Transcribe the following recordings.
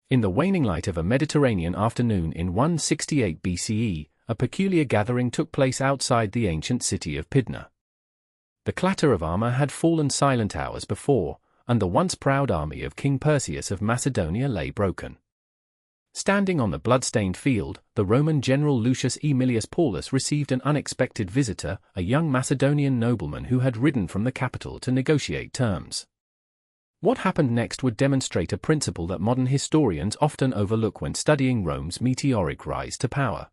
In the waning light of a Mediterranean afternoon in 168 BCE, a peculiar gathering took place outside the ancient city of Pydna. The clatter of armor had fallen silent hours before, and the once proud army of King Perseus of Macedonia lay broken. Standing on the blood-stained field, the Roman general Lucius Aemilius Paulus received an unexpected visitor, a young Macedonian nobleman who had ridden from the capital to negotiate terms. What happened next would demonstrate a principle that modern historians often overlook when studying Rome's meteoric rise to power.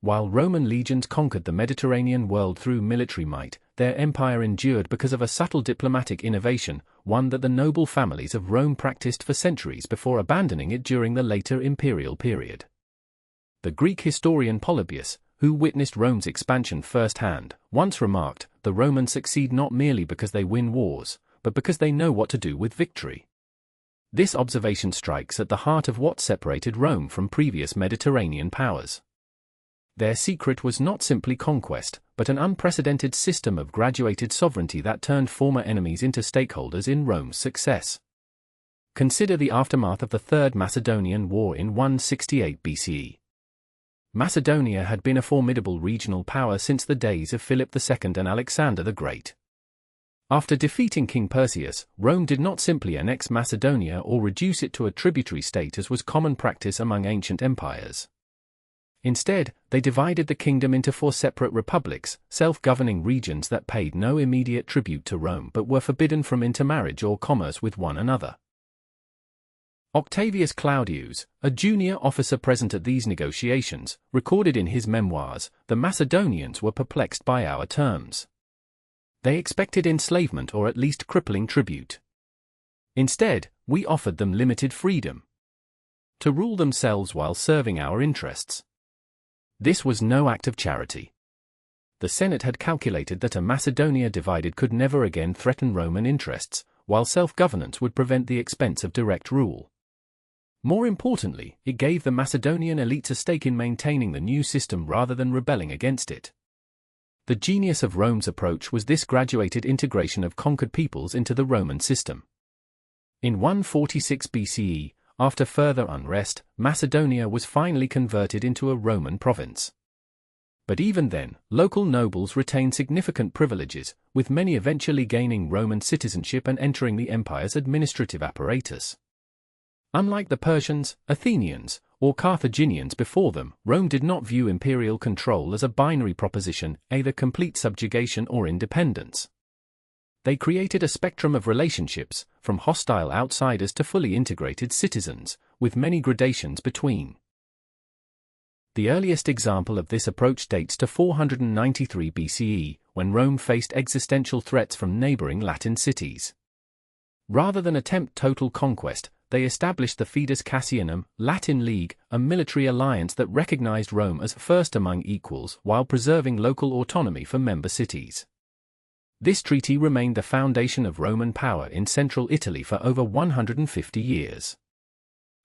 While Roman legions conquered the Mediterranean world through military might, their empire endured because of a subtle diplomatic innovation, one that the noble families of Rome practiced for centuries before abandoning it during the later imperial period. The Greek historian Polybius, who witnessed Rome's expansion firsthand, once remarked, "The Romans succeed not merely because they win wars, but because they know what to do with victory." This observation strikes at the heart of what separated Rome from previous Mediterranean powers. Their secret was not simply conquest, but an unprecedented system of graduated sovereignty that turned former enemies into stakeholders in Rome's success. Consider the aftermath of the Third Macedonian War in 168 BCE. Macedonia had been a formidable regional power since the days of Philip II and Alexander the Great. After defeating King Perseus, Rome did not simply annex Macedonia or reduce it to a tributary state as was common practice among ancient empires. Instead, they divided the kingdom into 4 separate republics, self-governing regions that paid no immediate tribute to Rome but were forbidden from intermarriage or commerce with one another. Octavius Claudius, a junior officer present at these negotiations, recorded in his memoirs, "The Macedonians were perplexed by our terms. They expected enslavement or at least crippling tribute. Instead, we offered them limited freedom to rule themselves while serving our interests." This was no act of charity. The Senate had calculated that a Macedonia divided could never again threaten Roman interests, while self-governance would prevent the expense of direct rule. More importantly, it gave the Macedonian elites a stake in maintaining the new system rather than rebelling against it. The genius of Rome's approach was this graduated integration of conquered peoples into the Roman system. In 146 BCE, after further unrest, Macedonia was finally converted into a Roman province. But even then, local nobles retained significant privileges, with many eventually gaining Roman citizenship and entering the empire's administrative apparatus. Unlike the Persians, Athenians, or Carthaginians before them, Rome did not view imperial control as a binary proposition, either complete subjugation or independence. They created a spectrum of relationships, from hostile outsiders to fully integrated citizens, with many gradations between. The earliest example of this approach dates to 493 BCE, when Rome faced existential threats from neighboring Latin cities. Rather than attempt total conquest, they established the Fidus Cassianum, Latin League, a military alliance that recognized Rome as first among equals while preserving local autonomy for member cities. This treaty remained the foundation of Roman power in central Italy for over 150 years.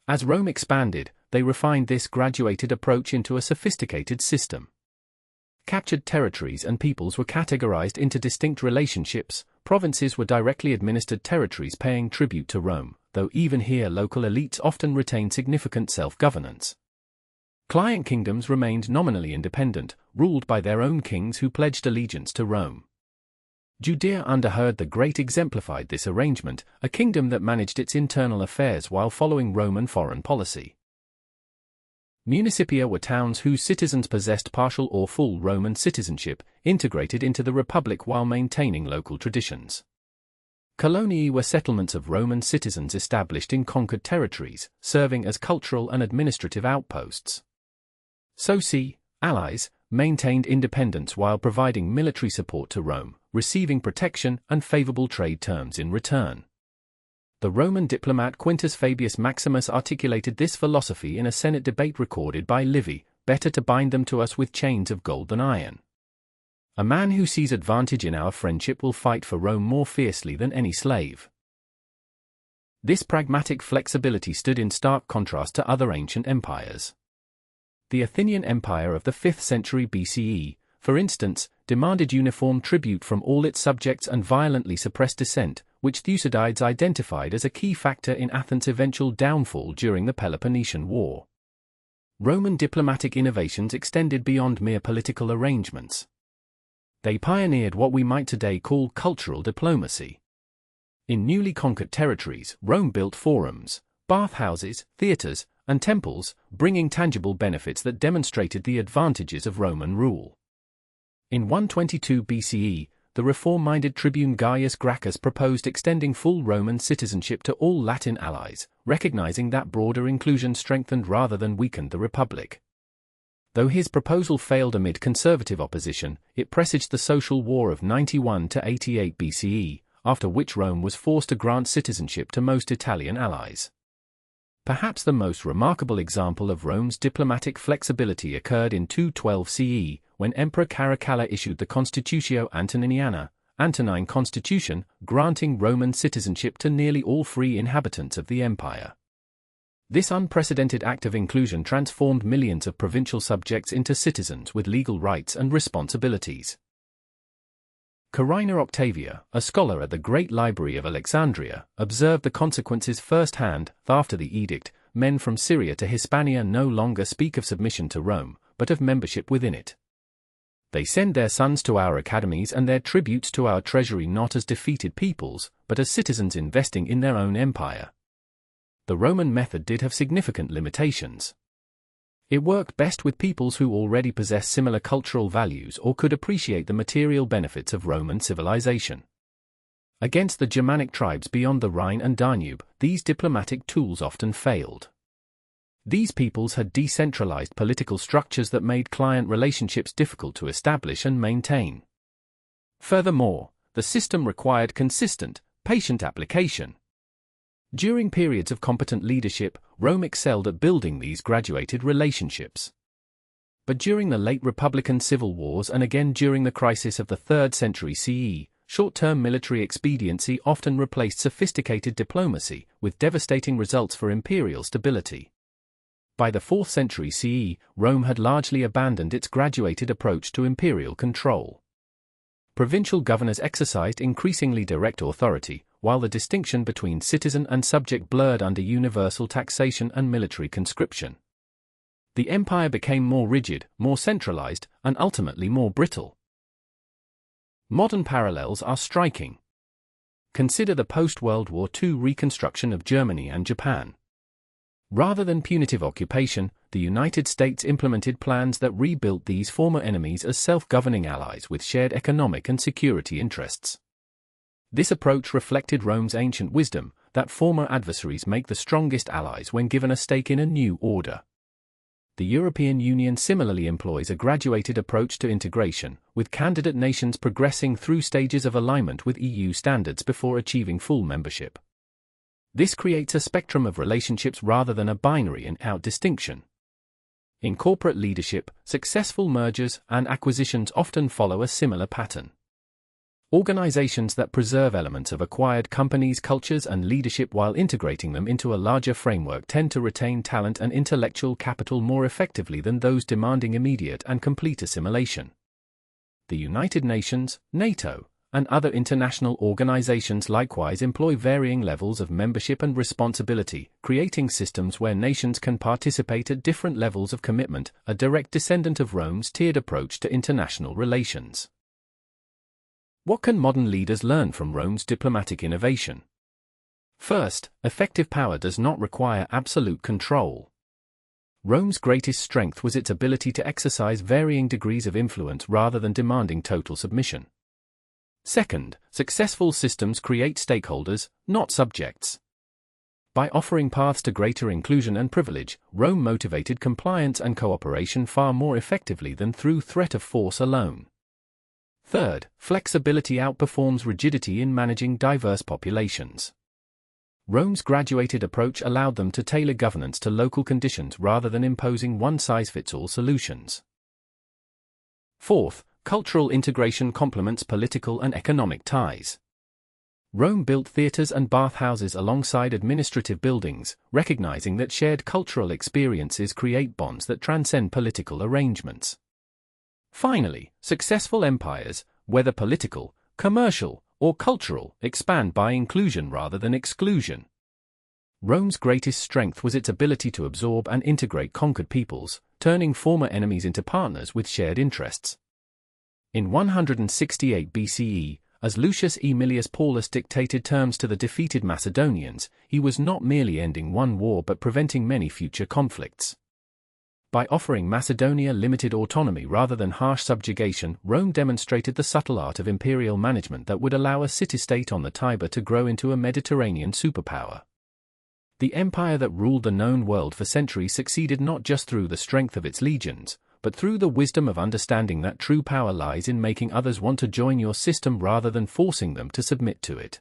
As Rome expanded, they refined this graduated approach into a sophisticated system. Captured territories and peoples were categorized into distinct relationships. Provinces were directly administered territories paying tribute to Rome, though even here local elites often retained significant self-governance. Client kingdoms remained nominally independent, ruled by their own kings who pledged allegiance to Rome. Judea under Herod the Great exemplified this arrangement, a kingdom that managed its internal affairs while following Roman foreign policy. Municipia were towns whose citizens possessed partial or full Roman citizenship, integrated into the republic while maintaining local traditions. Coloniae were settlements of Roman citizens established in conquered territories, serving as cultural and administrative outposts. Soci, allies, maintained independence while providing military support to Rome, receiving protection and favorable trade terms in return. The Roman diplomat Quintus Fabius Maximus articulated this philosophy in a Senate debate recorded by Livy: "Better to bind them to us with chains of gold than iron. A man who sees advantage in our friendship will fight for Rome more fiercely than any slave." This pragmatic flexibility stood in stark contrast to other ancient empires. The Athenian Empire of the 5th century BCE, for instance, demanded uniform tribute from all its subjects and violently suppressed dissent, which Thucydides identified as a key factor in Athens' eventual downfall during the Peloponnesian War. Roman diplomatic innovations extended beyond mere political arrangements. They pioneered what we might today call cultural diplomacy. In newly conquered territories, Rome built forums, bathhouses, theatres, and temples, bringing tangible benefits that demonstrated the advantages of Roman rule. In 122 BCE, the reform-minded tribune Gaius Gracchus proposed extending full Roman citizenship to all Latin allies, recognizing that broader inclusion strengthened rather than weakened the republic. Though his proposal failed amid conservative opposition, it presaged the social war of 91 to 88 BCE, after which Rome was forced to grant citizenship to most Italian allies. Perhaps the most remarkable example of Rome's diplomatic flexibility occurred in 212 CE, when Emperor Caracalla issued the Constitutio Antoniniana, Antonine Constitution, granting Roman citizenship to nearly all free inhabitants of the empire. This unprecedented act of inclusion transformed millions of provincial subjects into citizens with legal rights and responsibilities. Carina Octavia, a scholar at the Great Library of Alexandria, observed the consequences firsthand. After the edict, men from Syria to Hispania no longer speak of submission to Rome, but of membership within it. They send their sons to our academies and their tributes to our treasury not as defeated peoples, but as citizens investing in their own empire. The Roman method did have significant limitations. It worked best with peoples who already possessed similar cultural values or could appreciate the material benefits of Roman civilization. Against the Germanic tribes beyond the Rhine and Danube, these diplomatic tools often failed. These peoples had decentralized political structures that made client relationships difficult to establish and maintain. Furthermore, the system required consistent, patient application. During periods of competent leadership, Rome excelled at building these graduated relationships. But during the late Republican civil wars and again during the crisis of the 3rd century CE, short-term military expediency often replaced sophisticated diplomacy, with devastating results for imperial stability. By the 4th century CE, Rome had largely abandoned its graduated approach to imperial control. Provincial governors exercised increasingly direct authority, while the distinction between citizen and subject blurred under universal taxation and military conscription. The empire became more rigid, more centralized, and ultimately more brittle. Modern parallels are striking. Consider the post-World War II reconstruction of Germany and Japan. Rather than punitive occupation, the United States implemented plans that rebuilt these former enemies as self-governing allies with shared economic and security interests. This approach reflected Rome's ancient wisdom, that former adversaries make the strongest allies when given a stake in a new order. The European Union similarly employs a graduated approach to integration, with candidate nations progressing through stages of alignment with EU standards before achieving full membership. This creates a spectrum of relationships rather than a binary in-out distinction. In corporate leadership, successful mergers and acquisitions often follow a similar pattern. Organizations that preserve elements of acquired companies' cultures and leadership while integrating them into a larger framework tend to retain talent and intellectual capital more effectively than those demanding immediate and complete assimilation. The United Nations, NATO, and other international organizations likewise employ varying levels of membership and responsibility, creating systems where nations can participate at different levels of commitment, a direct descendant of Rome's tiered approach to international relations. What can modern leaders learn from Rome's diplomatic innovation? First, effective power does not require absolute control. Rome's greatest strength was its ability to exercise varying degrees of influence rather than demanding total submission. Second, successful systems create stakeholders, not subjects. By offering paths to greater inclusion and privilege, Rome motivated compliance and cooperation far more effectively than through threat of force alone. Third, flexibility outperforms rigidity in managing diverse populations. Rome's graduated approach allowed them to tailor governance to local conditions rather than imposing one-size-fits-all solutions. Fourth, cultural integration complements political and economic ties. Rome built theatres and bathhouses alongside administrative buildings, recognizing that shared cultural experiences create bonds that transcend political arrangements. Finally, successful empires, whether political, commercial, or cultural, expand by inclusion rather than exclusion. Rome's greatest strength was its ability to absorb and integrate conquered peoples, turning former enemies into partners with shared interests. In 168 BCE, as Lucius Aemilius Paulus dictated terms to the defeated Macedonians, he was not merely ending one war but preventing many future conflicts. By offering Macedonia limited autonomy rather than harsh subjugation, Rome demonstrated the subtle art of imperial management that would allow a city-state on the Tiber to grow into a Mediterranean superpower. The empire that ruled the known world for centuries succeeded not just through the strength of its legions, but through the wisdom of understanding that true power lies in making others want to join your system rather than forcing them to submit to it.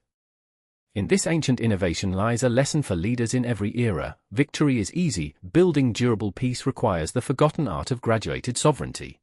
In this ancient innovation lies a lesson for leaders in every era: victory is easy, building durable peace requires the forgotten art of graduated sovereignty.